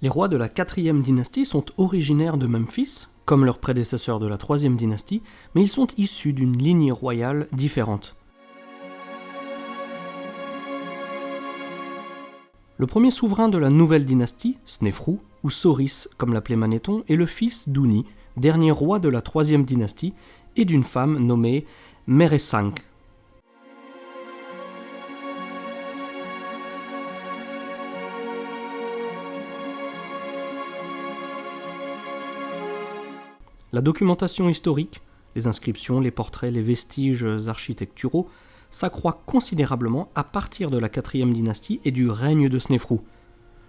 Les rois de la 4e dynastie sont originaires de Memphis, comme leurs prédécesseurs de la 3e dynastie, mais ils sont issus d'une lignée royale différente. Le premier souverain de la nouvelle dynastie, Snéfrou, ou Sauris comme l'appelait Manéthon, est le fils d'Ouni, dernier roi de la 3e dynastie, et d'une femme nommée Mérésenc. La documentation historique, les inscriptions, les portraits, les vestiges architecturaux, s'accroît considérablement à partir de la 4e dynastie et du règne de Snéfrou.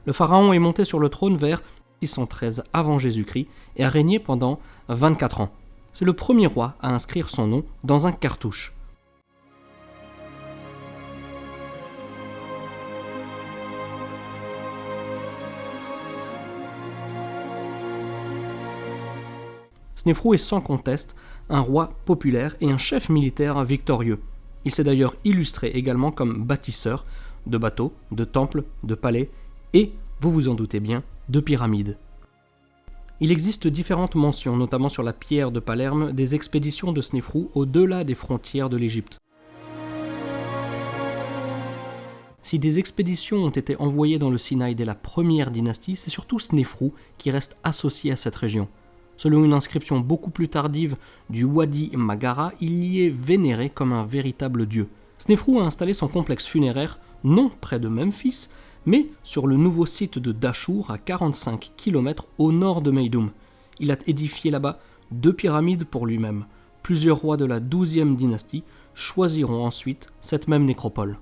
Le pharaon est monté sur le trône vers 613 avant Jésus-Christ et a régné pendant 24 ans. C'est le premier roi à inscrire son nom dans un cartouche. Snéfrou est sans conteste un roi populaire et un chef militaire victorieux. Il s'est d'ailleurs illustré également comme bâtisseur de bateaux, de temples, de palais et, vous vous en doutez bien, de pyramides. Il existe différentes mentions, notamment sur la pierre de Palerme, des expéditions de Snéfrou au-delà des frontières de l'Égypte. Si des expéditions ont été envoyées dans le Sinaï dès la première dynastie, c'est surtout Snéfrou qui reste associé à cette région. Selon une inscription beaucoup plus tardive du Wadi Magara, il y est vénéré comme un véritable dieu. Snéfrou a installé son complexe funéraire non près de Memphis, mais sur le nouveau site de Dachour à 45 km au nord de Meydoum. Il a édifié là-bas 2 pyramides pour lui-même. Plusieurs rois de la 12e dynastie choisiront ensuite cette même nécropole.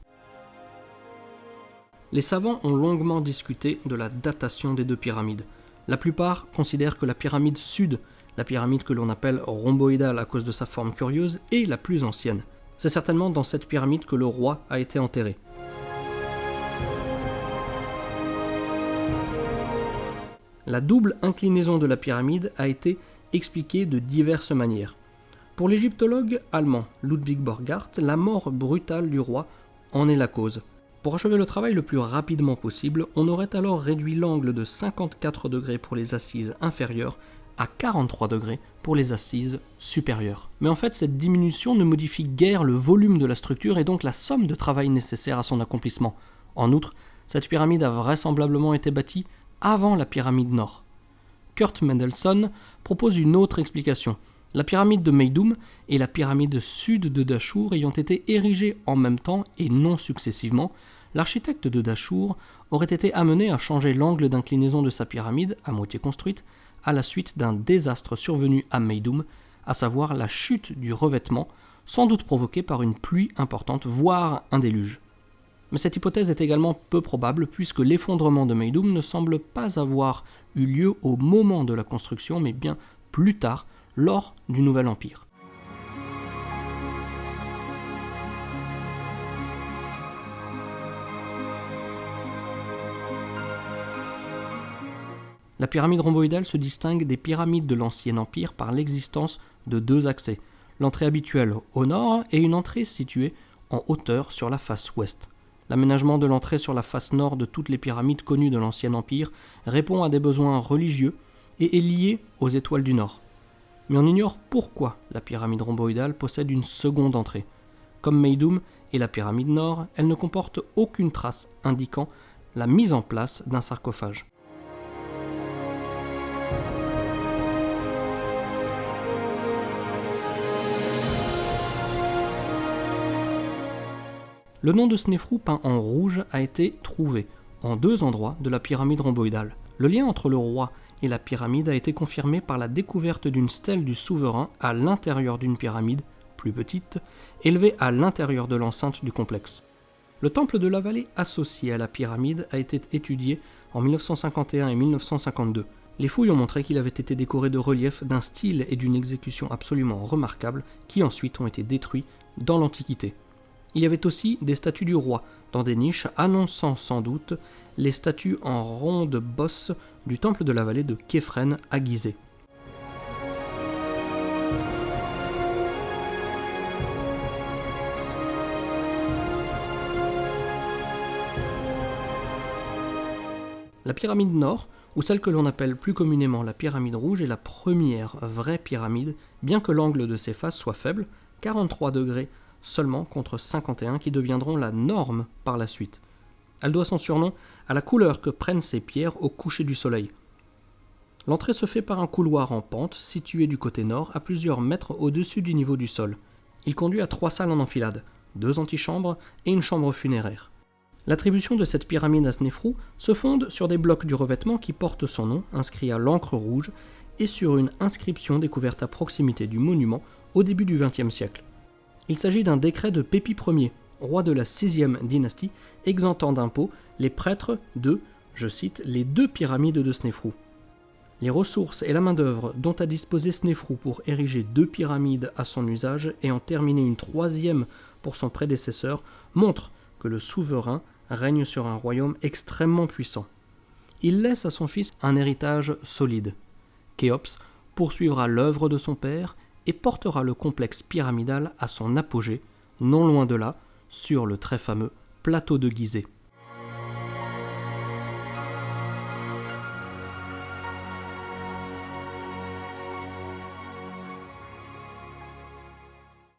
Les savants ont longuement discuté de la datation des 2 pyramides. La plupart considèrent que la pyramide sud, la pyramide que l'on appelle rhomboïdale à cause de sa forme curieuse, est la plus ancienne. C'est certainement dans cette pyramide que le roi a été enterré. La double inclinaison de la pyramide a été expliquée de diverses manières. Pour l'égyptologue allemand Ludwig Borgart, la mort brutale du roi en est la cause. Pour achever le travail le plus rapidement possible, on aurait alors réduit l'angle de 54 degrés pour les assises inférieures à 43 degrés pour les assises supérieures. Mais en fait, cette diminution ne modifie guère le volume de la structure et donc la somme de travail nécessaire à son accomplissement. En outre, cette pyramide a vraisemblablement été bâtie avant la pyramide nord. Kurt Mendelssohn propose une autre explication. La pyramide de Meydoum et la pyramide sud de Dachour ayant été érigées en même temps et non successivement, l'architecte de Dachour aurait été amené à changer l'angle d'inclinaison de sa pyramide, à moitié construite, à la suite d'un désastre survenu à Meydoum, à savoir la chute du revêtement, sans doute provoquée par une pluie importante, voire un déluge. Mais cette hypothèse est également peu probable puisque l'effondrement de Meydoum ne semble pas avoir eu lieu au moment de la construction, mais bien plus tard, lors du Nouvel Empire. La pyramide rhomboïdale se distingue des pyramides de l'Ancien Empire par l'existence de 2 accès, l'entrée habituelle au nord et une entrée située en hauteur sur la face ouest. L'aménagement de l'entrée sur la face nord de toutes les pyramides connues de l'Ancien Empire répond à des besoins religieux et est lié aux étoiles du Nord. Mais on ignore pourquoi la pyramide rhomboïdale possède une seconde entrée. Comme Meydoum et la pyramide nord, elle ne comporte aucune trace indiquant la mise en place d'un sarcophage. Le nom de Snéfrou peint en rouge a été trouvé en 2 endroits de la pyramide rhomboïdale. Le lien entre le roi et la pyramide a été confirmé par la découverte d'une stèle du souverain à l'intérieur d'une pyramide, plus petite, élevée à l'intérieur de l'enceinte du complexe. Le temple de la vallée associé à la pyramide a été étudié en 1951 et 1952. Les fouilles ont montré qu'il avait été décoré de reliefs d'un style et d'une exécution absolument remarquables qui ensuite ont été détruits dans l'Antiquité. Il y avait aussi des statues du roi, dans des niches annonçant sans doute les statues en ronde bosse du temple de la vallée de Képhren à Gizeh. La pyramide nord ou celle que l'on appelle plus communément la pyramide rouge est la première vraie pyramide, bien que l'angle de ses faces soit faible, 43 degrés seulement contre 51 qui deviendront la norme par la suite. Elle doit son surnom à la couleur que prennent ces pierres au coucher du soleil. L'entrée se fait par un couloir en pente situé du côté nord à plusieurs mètres au-dessus du niveau du sol. Il conduit à 3 salles en enfilade, 2 antichambres et une chambre funéraire. L'attribution de cette pyramide à Snéfrou se fonde sur des blocs du revêtement qui portent son nom, inscrit à l'encre rouge, et sur une inscription découverte à proximité du monument au début du XXe siècle. Il s'agit d'un décret de Pépi Ier, roi de la 6e dynastie, exemptant d'impôts les prêtres de, je cite, les 2 pyramides de Snéfrou. Les ressources et la main-d'œuvre dont a disposé Snéfrou pour ériger 2 pyramides à son usage et en terminer une 3e pour son prédécesseur montrent que le souverain règne sur un royaume extrêmement puissant. Il laisse à son fils un héritage solide. Khéops poursuivra l'œuvre de son père et portera le complexe pyramidal à son apogée, non loin de là, sur le très fameux plateau de Gizeh.